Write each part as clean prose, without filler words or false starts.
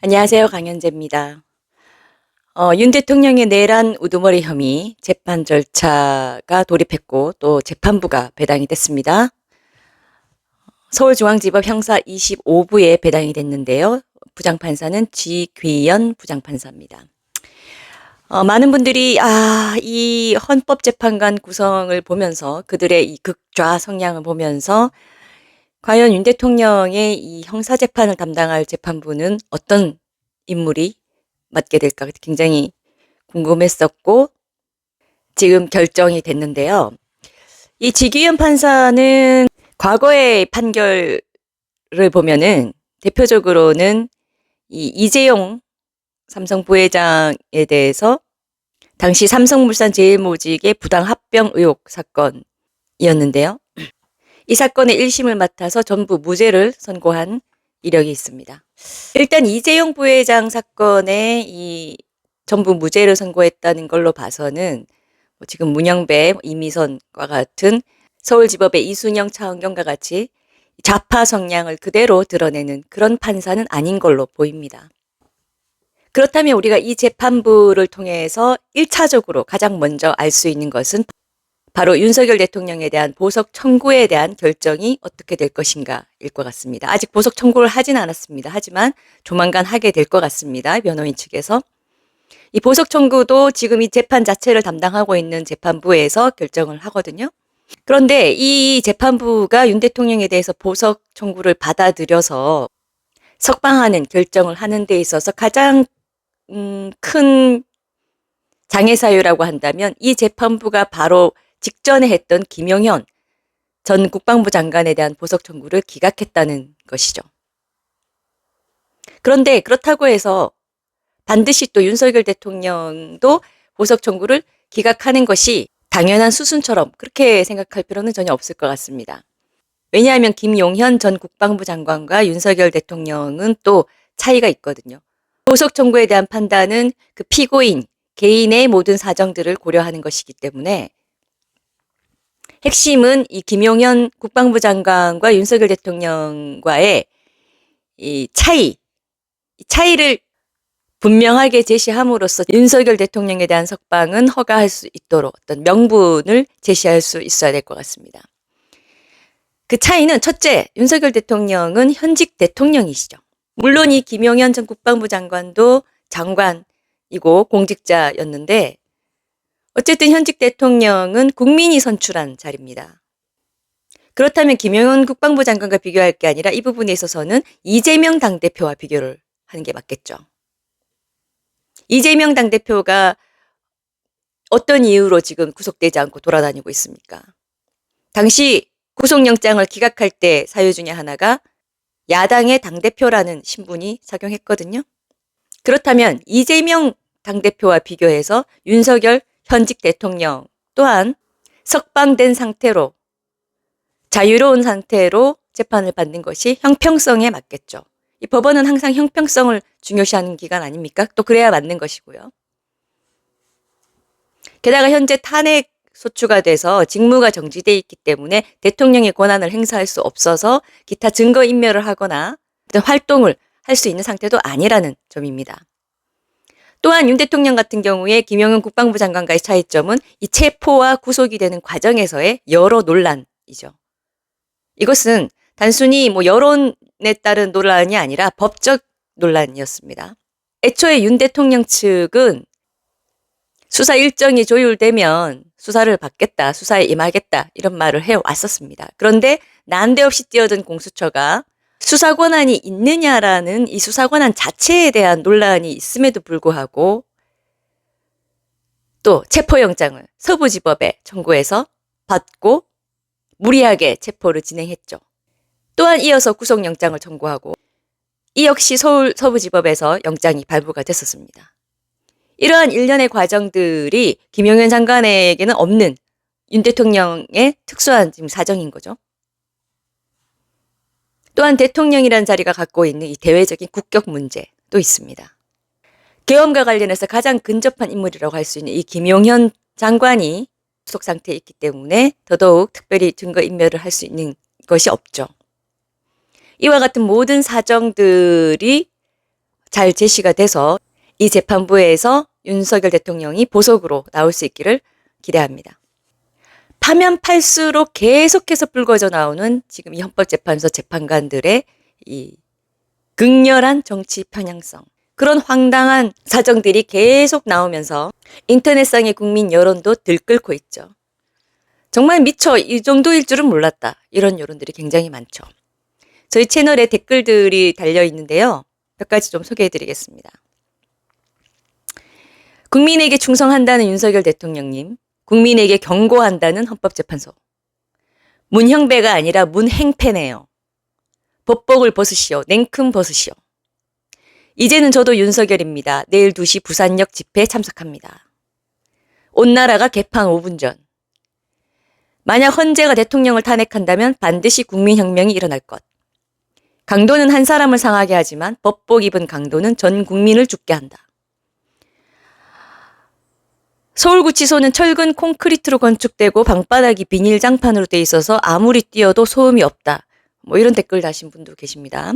안녕하세요. 강현재입니다. 윤 대통령의 내란 우두머리 혐의 재판 절차가 돌입했고 또 재판부가 배당이 됐습니다. 서울중앙지법 형사 25부에 배당이 됐는데요. 부장판사는 지귀현 부장판사입니다. 많은 분들이 이 헌법재판관 구성을 보면서 그들의 이 극좌 성향을 보면서 과연 윤 대통령의 이 형사재판을 담당할 재판부는 어떤 인물이 맡게 될까 굉장히 궁금했었고 지금 결정이 됐는데요. 이 지귀현 판사는 과거의 판결을 보면은 대표적으로는 이 이재용 삼성 부회장에 대해서 당시 삼성물산 제일모직의 부당 합병 의혹 사건이었는데요. 이 사건의 1심을 맡아서 전부 무죄를 선고한 이력이 있습니다. 일단 이재용 부회장 사건에 이 전부 무죄를 선고했다는 걸로 봐서는 지금 문영배, 이미선과 같은 서울지법의 이순영, 차은경과 같이 좌파 성향을 그대로 드러내는 그런 판사는 아닌 걸로 보입니다. 그렇다면 우리가 이 재판부를 통해서 1차적으로 가장 먼저 알 수 있는 것은 바로 윤석열 대통령에 대한 보석 청구에 대한 결정이 어떻게 될 것인가일 것 같습니다. 아직 보석 청구를 하진 않았습니다. 하지만 조만간 하게 될 것 같습니다. 변호인 측에서. 이 보석 청구도 지금 이 재판 자체를 담당하고 있는 재판부에서 결정을 하거든요. 그런데 이 재판부가 윤 대통령에 대해서 보석 청구를 받아들여서 석방하는 결정을 하는 데 있어서 가장 큰 장애사유라고 한다면 이 재판부가 바로 직전에 했던 김용현 전 국방부 장관에 대한 보석 청구를 기각했다는 것이죠. 그런데 그렇다고 해서 반드시 또 윤석열 대통령도 보석 청구를 기각하는 것이 당연한 수순처럼 그렇게 생각할 필요는 전혀 없을 것 같습니다. 왜냐하면 김용현 전 국방부 장관과 윤석열 대통령은 또 차이가 있거든요. 보석 청구에 대한 판단은 그 피고인 개인의 모든 사정들을 고려하는 것이기 때문에 핵심은 이 김용현 국방부 장관과 윤석열 대통령과의 이 차이를 분명하게 제시함으로써 윤석열 대통령에 대한 석방은 허가할 수 있도록 어떤 명분을 제시할 수 있어야 될 것 같습니다. 그 차이는 첫째, 윤석열 대통령은 현직 대통령이시죠. 물론 이 김용현 전 국방부 장관도 장관이고 공직자였는데 어쨌든 현직 대통령은 국민이 선출한 자리입니다. 그렇다면 김용현 국방부 장관과 비교할 게 아니라 이 부분에 있어서는 이재명 당대표와 비교를 하는 게 맞겠죠. 이재명 당대표가 어떤 이유로 지금 구속되지 않고 돌아다니고 있습니까? 당시 구속영장을 기각할 때 사유 중에 하나가 야당의 당대표라는 신분이 작용했거든요. 그렇다면 이재명 당대표와 비교해서 윤석열 현직 대통령 또한 석방된 상태로 자유로운 상태로 재판을 받는 것이 형평성에 맞겠죠. 이 법원은 항상 형평성을 중요시하는 기관 아닙니까? 또 그래야 맞는 것이고요. 게다가 현재 탄핵 소추가 돼서 직무가 정지돼 있기 때문에 대통령의 권한을 행사할 수 없어서 기타 증거 인멸을 하거나 어떤 활동을 할 수 있는 상태도 아니라는 점입니다. 또한 윤 대통령 같은 경우에 김용현 국방부 장관과의 차이점은 이 체포와 구속이 되는 과정에서의 여러 논란이죠. 이것은 단순히 여론에 따른 논란이 아니라 법적 논란이었습니다. 애초에 윤 대통령 측은 수사 일정이 조율되면 수사를 받겠다, 수사에 임하겠다 이런 말을 해왔었습니다. 그런데 난데없이 뛰어든 공수처가 수사 권한이 있느냐라는 이 수사 권한 자체에 대한 논란이 있음에도 불구하고 또 체포영장을 서부지법에 청구해서 받고 무리하게 체포를 진행했죠. 또한 이어서 구속영장을 청구하고 이 역시 서울 서부지법에서 영장이 발부가 됐었습니다. 이러한 일련의 과정들이 김용현 장관에게는 없는 윤 대통령의 특수한 지금 사정인 거죠. 또한 대통령이라는 자리가 갖고 있는 이 대외적인 국격 문제도 있습니다. 계엄과 관련해서 가장 근접한 인물이라고 할 수 있는 이 김용현 장관이 구속 상태에 있기 때문에 더더욱 특별히 증거인멸을 할 수 있는 것이 없죠. 이와 같은 모든 사정들이 잘 제시가 돼서 이 재판부에서 윤석열 대통령이 보석으로 나올 수 있기를 기대합니다. 파면 팔수록 계속해서 불거져 나오는 지금 이 헌법재판소 재판관들의 이 극렬한 정치 편향성, 그런 황당한 사정들이 계속 나오면서 인터넷상의 국민 여론도 들끓고 있죠. 정말 미처 이 정도일 줄은 몰랐다. 이런 여론들이 굉장히 많죠. 저희 채널에 댓글들이 달려 있는데요. 몇 가지 좀 소개해 드리겠습니다. 국민에게 충성한다는 윤석열 대통령님, 국민에게 경고한다는 헌법재판소. 문형배가 아니라 문행패네요. 법복을 벗으시오. 냉큼 벗으시오. 이제는 저도 윤석열입니다. 내일 2시 부산역 집회에 참석합니다. 온 나라가 개판 5분 전. 만약 헌재가 대통령을 탄핵한다면 반드시 국민혁명이 일어날 것. 강도는 한 사람을 상하게 하지만 법복 입은 강도는 전 국민을 죽게 한다. 서울구치소는 철근 콘크리트로 건축되고 방바닥이 비닐장판으로 돼 있어서 아무리 뛰어도 소음이 없다. 뭐 이런 댓글 다신 분도 계십니다.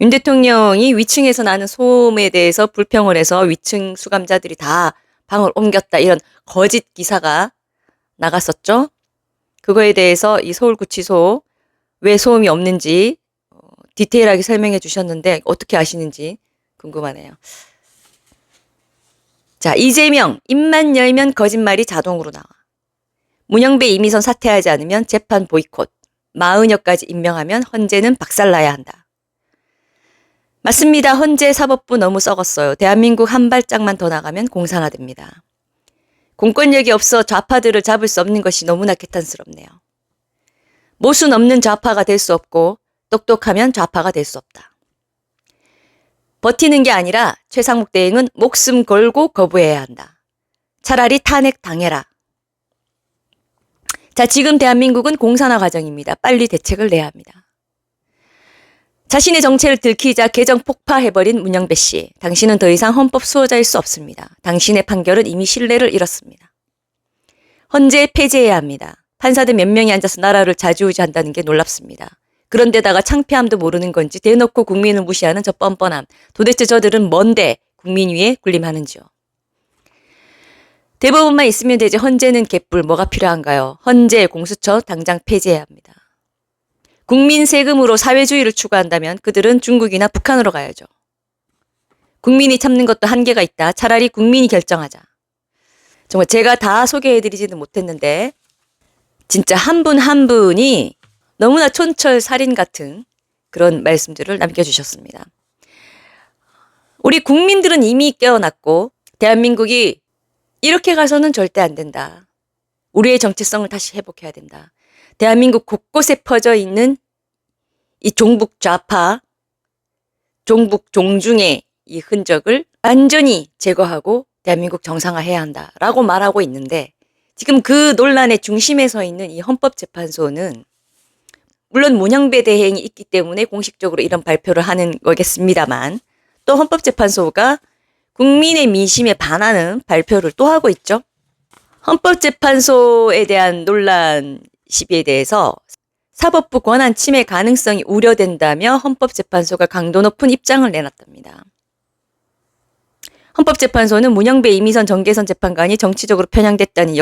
윤 대통령이 위층에서 나는 소음에 대해서 불평을 해서 위층 수감자들이 다 방을 옮겼다. 이런 거짓 기사가 나갔었죠. 그거에 대해서 이 서울구치소 왜 소음이 없는지 디테일하게 설명해 주셨는데 어떻게 아시는지 궁금하네요. 자, 이재명 입만 열면 거짓말이 자동으로 나와. 문영배 이미선 사퇴하지 않으면 재판 보이콧. 마은혁까지 임명하면 헌재는 박살나야 한다. 맞습니다. 헌재 사법부 너무 썩었어요. 대한민국 한 발짝만 더 나가면 공산화됩니다. 공권력이 없어 좌파들을 잡을 수 없는 것이 너무나 개탄스럽네요. 모순 없는 좌파가 될 수 없고 똑똑하면 좌파가 될 수 없다. 버티는 게 아니라 최상목 대행은 목숨 걸고 거부해야 한다. 차라리 탄핵 당해라. 자, 지금 대한민국은 공산화 과정입니다. 빨리 대책을 내야 합니다. 자신의 정체를 들키자 개정 폭파해버린 문영배 씨. 당신은 더 이상 헌법 수호자일 수 없습니다. 당신의 판결은 이미 신뢰를 잃었습니다. 헌재 폐지해야 합니다. 판사들 몇 명이 앉아서 나라를 좌지우지한다는 게 놀랍습니다. 그런데다가 창피함도 모르는 건지 대놓고 국민을 무시하는 저 뻔뻔함. 도대체 저들은 뭔데 국민 위에 군림하는지요. 대법원만 있으면 되지 헌재는 개뿔 뭐가 필요한가요? 헌재 공수처 당장 폐지해야 합니다. 국민 세금으로 사회주의를 추구한다면 그들은 중국이나 북한으로 가야죠. 국민이 참는 것도 한계가 있다. 차라리 국민이 결정하자. 정말 제가 다 소개해드리지는 못했는데 진짜 한 분 한 분이 너무나 촌철살인 같은 그런 말씀들을 남겨주셨습니다. 우리 국민들은 이미 깨어났고 대한민국이 이렇게 가서는 절대 안 된다. 우리의 정체성을 다시 회복해야 된다. 대한민국 곳곳에 퍼져 있는 이 종북 좌파, 종북 종중의 이 흔적을 완전히 제거하고 대한민국 정상화해야 한다라고 말하고 있는데 지금 그 논란의 중심에 서 있는 이 헌법재판소는 물론 문영배 대행이 있기 때문에 공식적으로 이런 발표를 하는 거겠습니다만 또 헌법재판소가 국민의 민심에 반하는 발표를 또 하고 있죠. 헌법재판소에 대한 논란 시비에 대해서 사법부 권한 침해 가능성이 우려된다며 헌법재판소가 강도 높은 입장을 내놨답니다. 헌법재판소는 문영배 이미선 정계선 재판관이 정치적으로 편향됐다는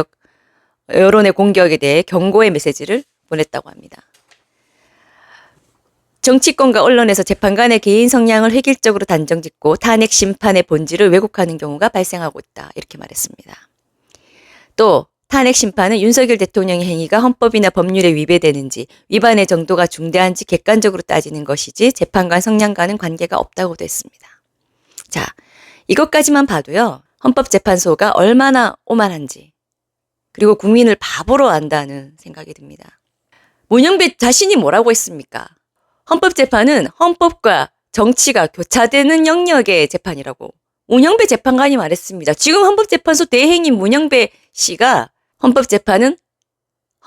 여론의 공격에 대해 경고의 메시지를 보냈다고 합니다. 정치권과 언론에서 재판관의 개인 성향을 획일적으로 단정짓고 탄핵 심판의 본질을 왜곡하는 경우가 발생하고 있다. 이렇게 말했습니다. 또 탄핵 심판은 윤석열 대통령의 행위가 헌법이나 법률에 위배되는지 위반의 정도가 중대한지 객관적으로 따지는 것이지 재판관 성향과는 관계가 없다고도 했습니다. 자, 이것까지만 봐도요. 헌법재판소가 얼마나 오만한지 그리고 국민을 바보로 안다는 생각이 듭니다. 문영배 자신이 뭐라고 했습니까? 헌법재판은 헌법과 정치가 교차되는 영역의 재판이라고 문영배 재판관이 말했습니다. 지금 헌법재판소 대행인 문영배 씨가 헌법재판은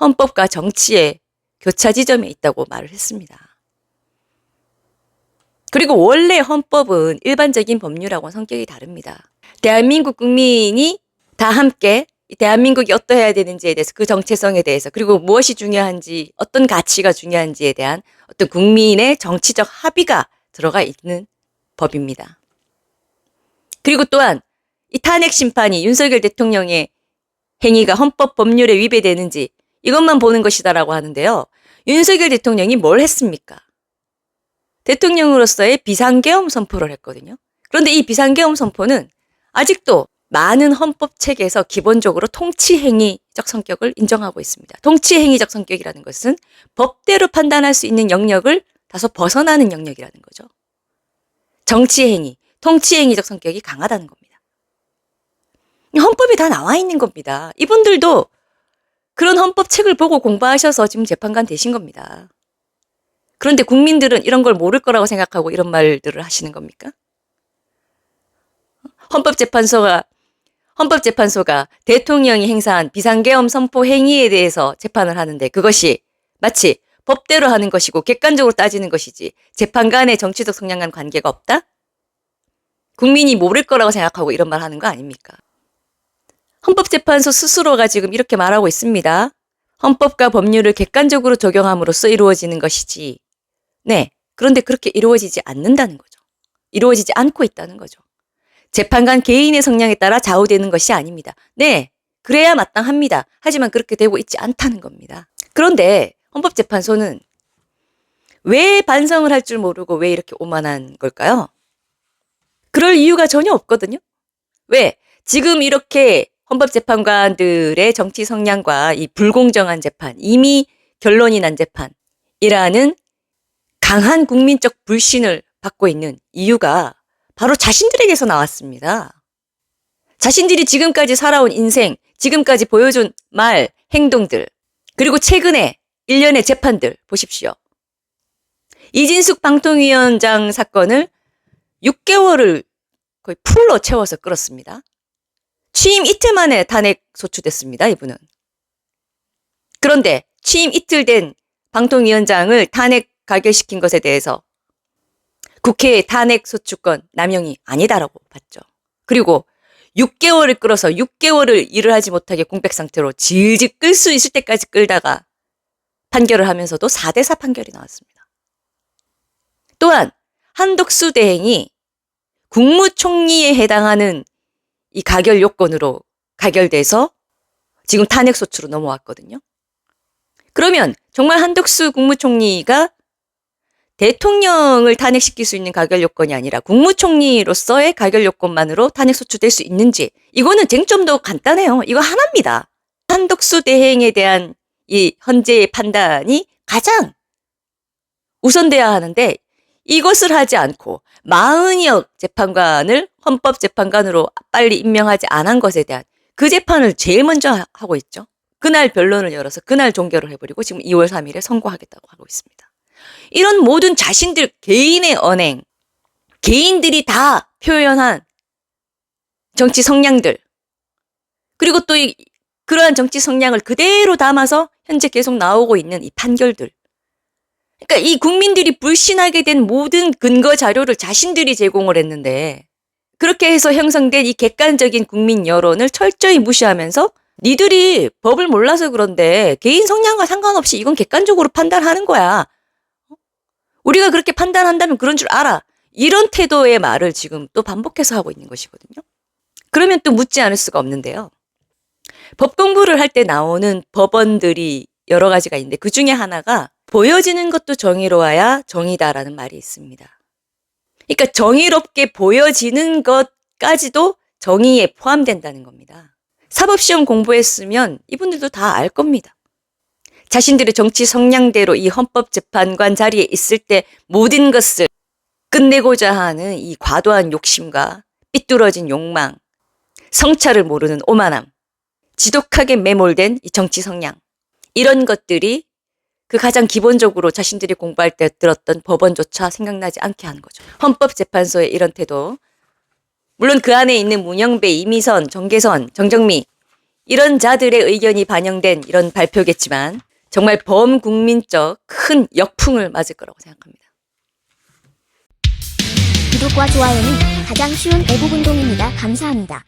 헌법과 정치의 교차 지점에 있다고 말을 했습니다. 그리고 원래 헌법은 일반적인 법률하고는 성격이 다릅니다. 대한민국 국민이 다 함께 대한민국이 어떠해야 되는지에 대해서 그 정체성에 대해서 그리고 무엇이 중요한지 어떤 가치가 중요한지에 대한 어떤 국민의 정치적 합의가 들어가 있는 법입니다. 그리고 또한 이 탄핵 심판이 윤석열 대통령의 행위가 헌법 법률에 위배되는지 이것만 보는 것이다라고 하는데요. 윤석열 대통령이 뭘 했습니까? 대통령으로서의 비상계엄 선포를 했거든요. 그런데 이 비상계엄 선포는 아직도 많은 헌법 체계에서 기본적으로 통치행위적 성격을 인정하고 있습니다. 통치행위적 성격이라는 것은 법대로 판단할 수 있는 영역을 다소 벗어나는 영역이라는 거죠. 정치행위, 통치행위적 성격이 강하다는 겁니다. 헌법에 다 나와 있는 겁니다. 이분들도 그런 헌법책을 보고 공부하셔서 지금 재판관 되신 겁니다. 그런데 국민들은 이런 걸 모를 거라고 생각하고 이런 말들을 하시는 겁니까? 헌법재판소가 대통령이 행사한 비상계엄 선포 행위에 대해서 재판을 하는데 그것이 마치 법대로 하는 것이고 객관적으로 따지는 것이지 재판관의 정치적 성향과는 관계가 없다? 국민이 모를 거라고 생각하고 이런 말 하는 거 아닙니까? 헌법재판소 스스로가 지금 이렇게 말하고 있습니다. 헌법과 법률을 객관적으로 적용함으로써 이루어지는 것이지. 네, 그런데 그렇게 이루어지지 않는다는 거죠. 이루어지지 않고 있다는 거죠. 재판관 개인의 성향에 따라 좌우되는 것이 아닙니다. 네, 그래야 마땅합니다. 하지만 그렇게 되고 있지 않다는 겁니다. 그런데 헌법재판소는 왜 반성을 할 줄 모르고 왜 이렇게 오만한 걸까요? 그럴 이유가 전혀 없거든요. 왜? 지금 이렇게 헌법재판관들의 정치 성향과 이 불공정한 재판, 이미 결론이 난 재판이라는 강한 국민적 불신을 받고 있는 이유가 바로 자신들에게서 나왔습니다. 자신들이 지금까지 살아온 인생, 지금까지 보여준 말, 행동들, 그리고 최근에 일련의 재판들 보십시오. 이진숙 방통위원장 사건을 6개월을 거의 풀로 채워서 끌었습니다. 취임 이틀 만에 탄핵 소추됐습니다, 이분은. 그런데 취임 이틀 된 방통위원장을 탄핵 가결시킨 것에 대해서 국회의 탄핵 소추권 남용이 아니다라고 봤죠. 그리고 6개월을 끌어서 6개월을 일을 하지 못하게 공백 상태로 질질 끌 수 있을 때까지 끌다가 판결을 하면서도 4대4 판결이 나왔습니다. 또한 한덕수 대행이 국무총리에 해당하는 이 가결 요건으로 가결돼서 지금 탄핵 소추로 넘어왔거든요. 그러면 정말 한덕수 국무총리가 대통령을 탄핵시킬 수 있는 가결 요건이 아니라 국무총리로서의 가결 요건만으로 탄핵 소추될 수 있는지 이거는 쟁점도 간단해요. 이거 하나입니다. 한덕수 대행에 대한 이 헌재의 판단이 가장 우선돼야 하는데 이것을 하지 않고 40여 재판관을 헌법재판관으로 빨리 임명하지 않은 것에 대한 그 재판을 제일 먼저 하고 있죠. 그날 변론을 열어서 그날 종결을 해버리고 지금 2월 3일에 선고하겠다고 하고 있습니다. 이런 모든 자신들 개인의 언행, 개인들이 다 표현한 정치 성향들, 그리고 또 그러한 정치 성향을 그대로 담아서 현재 계속 나오고 있는 이 판결들. 그러니까 이 국민들이 불신하게 된 모든 근거 자료를 자신들이 제공을 했는데 그렇게 해서 형성된 이 객관적인 국민 여론을 철저히 무시하면서 니들이 법을 몰라서 그런데 개인 성향과 상관없이 이건 객관적으로 판단하는 거야. 우리가 그렇게 판단한다면 그런 줄 알아. 이런 태도의 말을 지금 또 반복해서 하고 있는 것이거든요. 그러면 또 묻지 않을 수가 없는데요. 법 공부를 할 때 나오는 법원들이 여러 가지가 있는데 그 중에 하나가 보여지는 것도 정의로워야 정의다라는 말이 있습니다. 그러니까 정의롭게 보여지는 것까지도 정의에 포함된다는 겁니다. 사법시험 공부했으면 이분들도 다 알 겁니다. 자신들의 정치 성향대로 이 헌법재판관 자리에 있을 때 모든 것을 끝내고자 하는 이 과도한 욕심과 삐뚤어진 욕망, 성찰을 모르는 오만함, 지독하게 매몰된 이 정치 성향, 이런 것들이 그 가장 기본적으로 자신들이 공부할 때 들었던 법원조차 생각나지 않게 하는 거죠. 헌법재판소의 이런 태도, 물론 그 안에 있는 문영배, 이미선, 정계선, 정정미 이런 자들의 의견이 반영된 이런 발표겠지만 정말 범국민적 큰 역풍을 맞을 거라고 생각합니다. 구독과 좋아요는 가장 쉬운 애국운동입니다. 감사합니다.